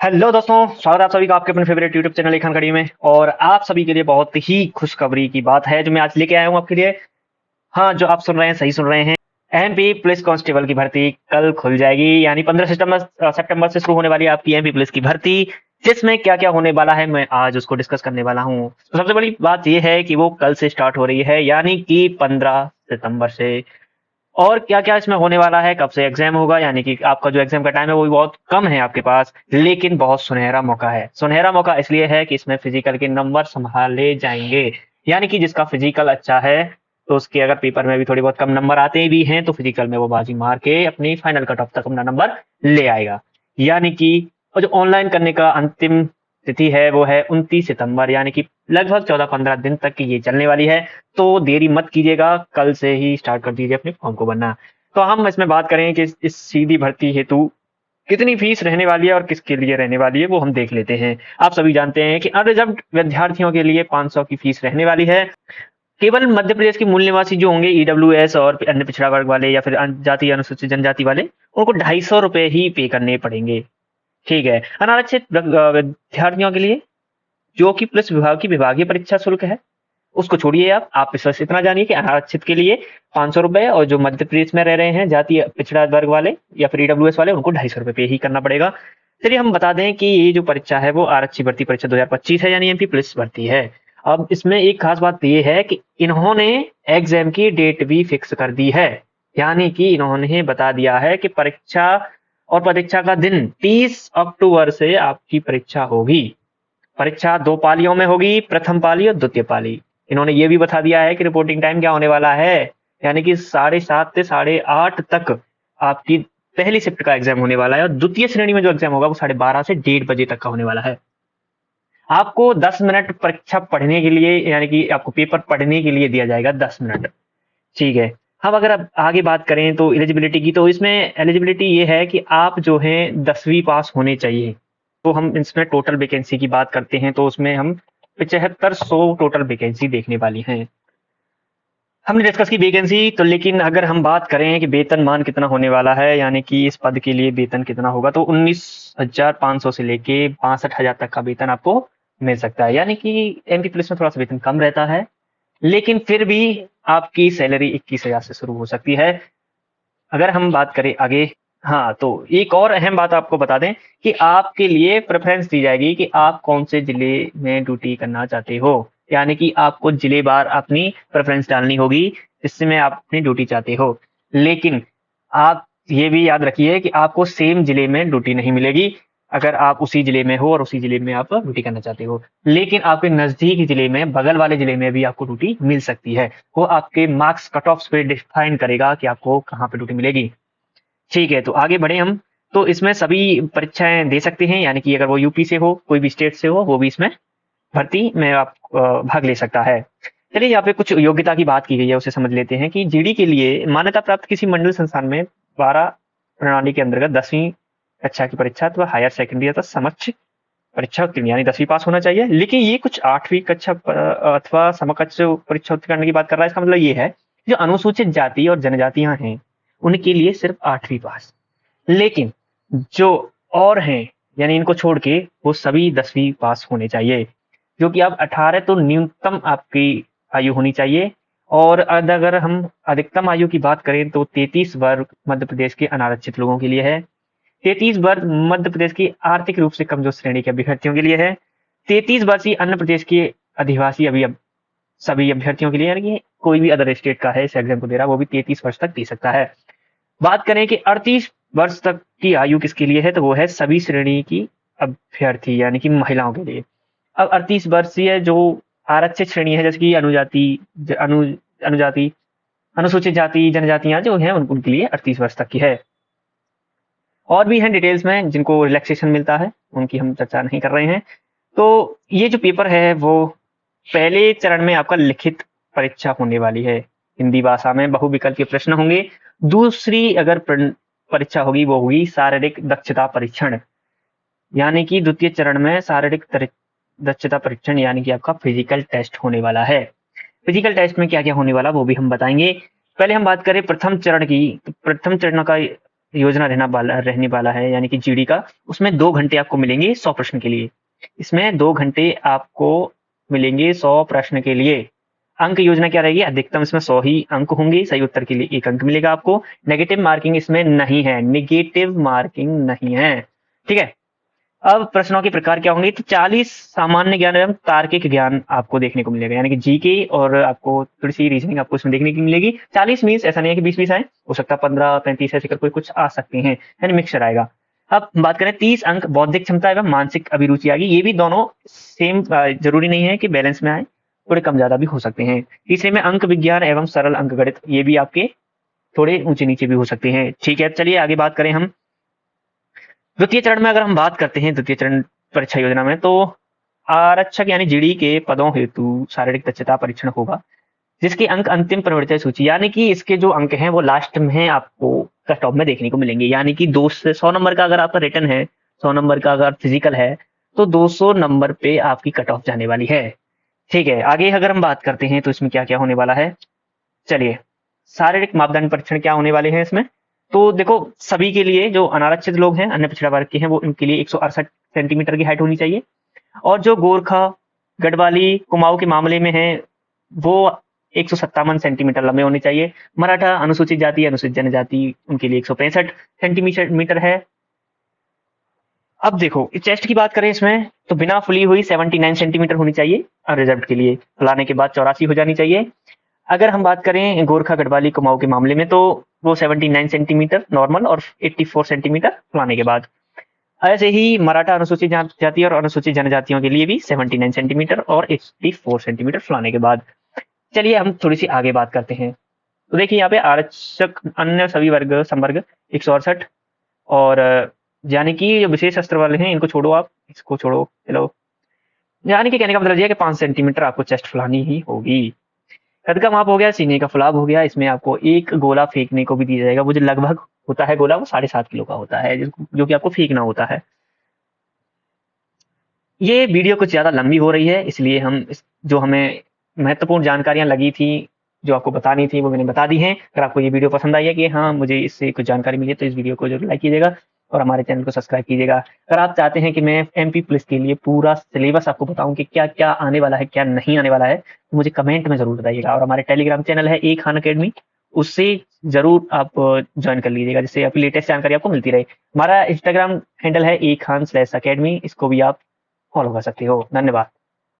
Hello दोस्तों, स्वागत है आप सभी का आपके अपने फेवरेट यूट्यूब चैनल लेखन कड़ी में। और आप सभी के लिए बहुत ही खुशखबरी की बात है जो मैं आज लेके आया हूँ आपके लिए। हाँ, जो आप सुन रहे हैं सही सुन रहे हैं। एमपी पुलिस कांस्टेबल की भर्ती कल खुल जाएगी, यानी 15 सितंबर से शुरू होने वाली है आपकी एमपी पुलिस की भर्ती। जिसमें क्या क्या होने वाला है मैं आज उसको डिस्कस करने वाला हूँ। तो सबसे बड़ी बात यह है कि वो कल से स्टार्ट हो रही है, यानी कि 15 सितंबर से। और क्या-क्या इसमें होने वाला है, कब से एग्ज़ाम होगा, यानी कि आपका जो एग्ज़ाम का टाइम है वो भी बहुत कम है आपके पास, लेकिन बहुत सुनहरा मौका है। सुनहरा मौका इसलिए है कि इसमें फिज़िकल के नंबर सँभाले जाएँगे। यानी कि जिसका फिज़िकल अच्छा है, तो उसके अगर पेपर में भी थोड़ी बहुत कम नंबर आते भी हैं, तो फिज़िकल में वो बाजी मार के अपनी फाइनल कट ऑफ तक अपना नंबर ले आएगा। यानी कि और जो ऑनलाइन करने का अंतिम तिथि है वो है 29 सितंबर, यानी कि लगभग 14-15 दिन तक की ये चलने वाली है। तो देरी मत कीजिएगा, कल से ही स्टार्ट कर दीजिए अपने फॉर्म को भरना। तो हम इसमें बात करें कि इस सीधी भर्ती हेतु कितनी फीस रहने वाली है और किसके लिए रहने वाली है, वो हम देख लेते हैं। आप सभी जानते हैं कि अनरिजर्व्ड विद्यार्थियों के लिए 500 की फीस रहने वाली है। केवल मध्य प्रदेश के मूल निवासी जो होंगे ईडब्ल्यूएस और अन्य पिछड़ा वर्ग वाले या फिर जाति अनुसूचित जनजाति वाले, उनको ₹250 ही पे करने पड़ेंगे। ठीक है। अनारक्षित विद्यार्थियों के लिए जो कि पुलिस विभाग की विभागीय परीक्षा शुल्क है, उसको छोड़िए आप बस इतना जानिए कि अनारक्षित के लिए ₹500 और जो मध्य प्रदेश में रह रहे हैं जातीय पिछड़ा वर्ग वाले या फिर ईडब्ल्यूएस वाले उनको ₹250 पे ही करना पड़ेगा। चलिए हम बता दें कि ये जो परीक्षा है वो आरक्षी भर्ती परीक्षा 2025 है, यानी एमपी पुलिस भर्ती है। अब इसमें एक खास बात ये है कि इन्होंने एग्जाम की डेट भी फिक्स कर दी है, यानी कि इन्होंने बता दिया है कि परीक्षा और परीक्षा का दिन 30 अक्टूबर से आपकी परीक्षा होगी। परीक्षा 2 पालियों में होगी, प्रथम पाली और द्वितीय पाली। इन्होंने ये भी बता दिया है कि रिपोर्टिंग टाइम क्या होने वाला है, यानी कि 7:30 से 8:30 तक आपकी पहली शिफ्ट का एग्जाम होने वाला है और द्वितीय श्रेणी में जो एग्जाम होगा वो 12:30 से 1:30 बजे तक का होने वाला है। आपको 10 मिनट परीक्षा पढ़ने के लिए, यानी कि आपको पेपर पढ़ने के लिए दिया जाएगा 10 मिनट। ठीक है। अब अगर आप आगे बात करें तो एलिजिबिलिटी की, तो इसमें एलिजिबिलिटी ये है कि आप जो हैं 10वीं पास होने चाहिए। तो हम इसमें टोटल वैकेंसी की बात करते हैं तो उसमें हम 7500 टोटल वैकेंसी देखने वाली हैं। हमने डिस्कस की वैकेंसी तो, लेकिन अगर हम बात करें कि वेतनमान कितना होने वाला है, यानी कि इस पद के लिए वेतन कितना होगा, तो 19,500 से लेके 62,000 तक का वेतन आपको मिल सकता है। यानी कि एमपी पुलिस में थोड़ा सा वेतन कम रहता है, लेकिन फिर भी आपकी सैलरी 21,000 से शुरू हो सकती है। अगर हम बात करें आगे, हाँ, तो एक और अहम बात आपको बता दें कि आपके लिए प्रेफ़रेंस दी जाएगी कि आप कौन से ज़िले में ड्यूटी करना चाहते हो। यानी कि आपको ज़िलेवार अपनी प्रेफ़रेंस डालनी होगी, जिसमें आप अपनी ड्यूटी चाहते हो। लेकिन आप ये भी याद रखिए कि आपको सेम ज़िले में ड्यूटी नहीं मिलेगी, अगर आप उसी ज़िले में हो और उसी ज़िले में आप ड्यूटी करना चाहते हो। लेकिन आपके नज़दीक ज़िले में, बगल वाले ज़िले में भी आपको ड्यूटी मिल सकती है। वो आपके मार्क्स कट ऑफ्स पे डिफाइन करेगा कि आपको कहाँ पे ड्यूटी मिलेगी। ठीक है, तो आगे बढ़े हम। तो इसमें सभी परीक्षाएँ दे सकते हैं, यानी कि अगर वो यूपी से हो, कोई भी स्टेट से हो, वो भी इसमें भर्ती में आप भाग ले सकता है। चलिए यहाँ पे कुछ योग्यता की बात की गई है, उसे समझ लेते हैं कि जीडी के लिए मान्यता प्राप्त किसी मंडल संस्थान में 12 प्रणाली के अंतर्गत 10वीं कक्षा की परीक्षा अथवा हायर सेकेंडरी अथवा समकक्ष परीक्षा उत्तीर्ण, यानी 10वीं पास होना चाहिए। लेकिन ये कुछ 8वीं कक्षा अथवा समकक्ष परीक्षा उत्तीर्ण करने की बात कर रहा है। इसका मतलब ये है, जो अनुसूचित जाति और जनजातियाँ हैं, उनके लिए सिर्फ 8वीं पास। लेकिन जो और हैं, यानी इनको छोड़ के वो सभी 10वीं पास होने चाहिए। जो कि अब 18 तो न्यूनतम आपकी आयु होनी चाहिए। और अगर हम अधिकतम आयु की बात करें तो 33 वर्ष मध्य प्रदेश के अनारक्षित लोगों के लिए है। 33 वर्ष मध्य प्रदेश की आर्थिक रूप से कमजोर श्रेणी के अभ्यर्थियों के लिए है। 33 वर्षीय अन्य प्रदेश के अधिवासी अभी अब सभी अभ्यर्थियों के लिए, यानी कि कोई भी अदर स्टेट का है इस एग्जाम को दे रहा है, वो भी 33 वर्ष तक दे सकता है। बात करें कि 38 वर्ष तक की आयु किसके लिए है, तो वो है सभी श्रेणी की अभ्यर्थी, यानी कि महिलाओं के लिए। अब 38 वर्षीय जो आरक्षित श्रेणी है, जैसे कि अनुजाति, अनुसूचित जाति, जनजातियां जो हैं उनके लिए 38 वर्ष तक की है। और भी हैं डिटेल्स में जिनको रिलैक्सेशन मिलता है, उनकी हम चर्चा नहीं कर रहे हैं। तो ये जो पेपर है वो पहले चरण में आपका लिखित परीक्षा होने वाली है, हिंदी भाषा में बहुविकल्पीय प्रश्न होंगे। दूसरी अगर परीक्षा होगी वो होगी शारीरिक दक्षता परीक्षण, यानी कि द्वितीय चरण में शारीरिक दक्षता परीक्षण, यानी कि आपका फिजिकल टेस्ट होने वाला है। फिजिकल टेस्ट में क्या क्या होने वाला वो भी हम बताएंगे। पहले हम बात करें प्रथम चरण की, तो प्रथम चरण का योजना रहने वाला है यानी कि जीडी का, उसमें 2 घंटे आपको मिलेंगे 100 प्रश्न के लिए। इसमें 2 घंटे आपको मिलेंगे 100 प्रश्न के लिए। अंक योजना क्या रहेगी? अधिकतम इसमें 100 ही अंक होंगे, सही उत्तर के लिए 1 अंक मिलेगा आपको। नेगेटिव मार्किंग इसमें नहीं है, नेगेटिव मार्किंग नहीं है, ठीक है। अब प्रश्नों के प्रकार क्या होंगे? तो 40 सामान्य ज्ञान एवं तार्किक ज्ञान आपको देखने को मिलेगा, यानी कि जीके और आपको थोड़ी-सी रीजनिंग आपको इसमें देखने को मिलेगी। 40 मीन्स ऐसा नहीं है कि 20-20 आए, हो सकता है 15-35 ऐसे करके कुछ आ सकते हैं, यानी मिक्सचर आएगा। अब बात करें 30 अंक बौद्धिक क्षमता एवं मानसिक अभिरुचि आ गई, ये भी दोनों सेम जरूरी नहीं है कि बैलेंस में आए, थोड़े कम ज्यादा भी हो सकते हैं। तीसरे में अंक विज्ञान एवं सरल अंक गणित, ये भी आपके थोड़े ऊंचे नीचे भी हो सकते हैं, ठीक है। चलिए आगे बात करें हम द्वितीय चरण में। अगर हम बात करते हैं द्वितीय चरण परीक्षा योजना में, तो आरक्षक यानी जीडी के पदों हेतु शारीरिक दक्षता परीक्षण होगा, जिसके अंक अंतिम प्रवर्तित सूची, यानी कि इसके जो अंक हैं वो लास्ट में आपको कट ऑफ में देखने को मिलेंगे। यानी कि 2 से 100 नंबर का अगर आपका रिटर्न है, 100 नंबर का अगर फिजिकल है, तो 200 नंबर पे आपकी कट ऑफ जाने वाली है, ठीक है। आगे अगर हम बात करते हैं तो इसमें क्या क्या होने वाला है, चलिए शारीरिक मापदंड परीक्षण क्या होने वाले हैं इसमें। तो देखो सभी के लिए जो अनारक्षित लोग हैं, अन्य पिछड़ा वर्ग के हैं, वो इनके लिए 168 सेंटीमीटर की हाइट होनी चाहिए। और जो गोरखा, गढ़वाली, कुमाऊं के मामले में है, वो 157 सेंटीमीटर लंबे होने चाहिए। मराठा, अनुसूचित जाति, अनुसूचित जनजाति, उनके लिए 165 सेंटीमीटर है। अब देखो इस चेस्ट की बात करें इसमें, तो बिना फुली हुई 79 सेंटीमीटर होनी चाहिए अनरिजर्व के लिए, फुलाने के बाद 84 हो जानी चाहिए। अगर हम बात करें गोरखा, गढ़वाली, कुमाऊं के मामले में, तो वो 79 सेंटीमीटर नॉर्मल और 84 सेंटीमीटर फुलाने के बाद। ऐसे ही मराठा, अनुसूचित जाति और अनुसूचित जनजातियों के लिए भी 79 सेंटीमीटर और 84 सेंटीमीटर फुलाने के बाद। चलिए हम थोड़ी सी आगे बात करते हैं। तो देखिए यहाँ पे आरक्षक अन्य सभी वर्ग संवर्ग 168, और यानी कि जो विशेष अस्त्र वाले हैं इनको छोड़ो, आप इसको छोड़ो, चलो। यानी कि कहने का मतलब यह है कि 5 सेंटीमीटर आपको चेस्ट फुलानी ही होगी। कद का माप हो गया, सीने का फुलाव हो गया, इसमें आपको एक गोला फेंकने को भी दिया जाएगा। वो जो लगभग होता है गोला, वो 7.5 किलो का होता है, जो कि आपको फेंकना होता है। ये वीडियो कुछ ज्यादा लंबी हो रही है, इसलिए हम जो हमें महत्वपूर्ण जानकारियां लगी थी, जो आपको बतानी थी, वो मैंने बता दी हैं। अगर आपको ये वीडियो पसंद आई है कि हाँ मुझे इससे कुछ जानकारी मिली है, तो इस वीडियो को जरूर लाइक कीजिएगा और हमारे चैनल को सब्सक्राइब कीजिएगा। अगर आप चाहते हैं कि मैं एमपी पुलिस के लिए पूरा सिलेबस आपको बताऊं कि क्या क्या आने वाला है, क्या नहीं आने वाला है, तो मुझे कमेंट में जरूर बताइएगा। और हमारे टेलीग्राम चैनल है ए खान अकेडमी, उससे जरूर आप ज्वाइन कर लीजिएगा, जिससे आपकी लेटेस्ट जानकारी आपको मिलती रहे। हमारा इंस्टाग्राम हैंडल है ए खान /academy, इसको भी आप फॉलो कर सकते हो। धन्यवाद।